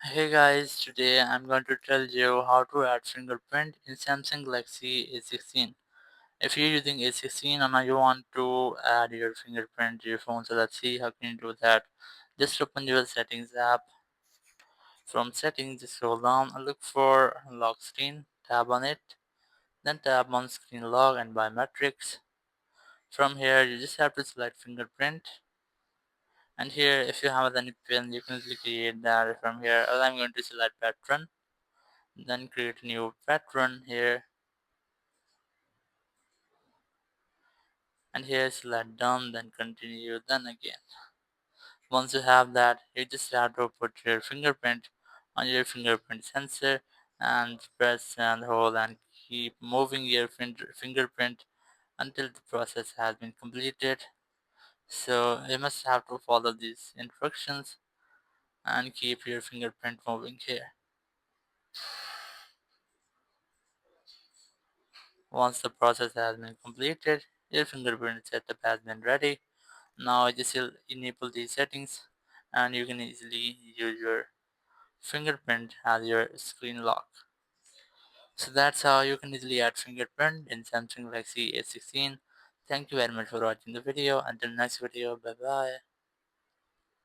Hey guys, today I'm going to tell you how to add fingerprint in Samsung Galaxy A16. If you're using A16 and you want to add your fingerprint to your phone, so let's see how can you do that. Just open your settings app. From settings, just scroll down and look for lock screen, tap on it, then tap on screen lock and biometrics. From here, you just have to select fingerprint. And here, if you have any pin, you can easily create that from here. I'm going to select pattern. Then create a new pattern here, and here select done, then continue, then again. Once you have that, you just have to put your fingerprint on your fingerprint sensor and press and hold and keep moving your fingerprint until the process has been completed. So you must have to follow these instructions and keep your fingerprint moving here. Once the process has been completed, your fingerprint setup has been ready. Now just enable these settings and you can easily use your fingerprint as your screen lock. So that's how you can easily add fingerprint in Samsung Galaxy A16. Thank you very much for watching the video. Until next video, bye bye.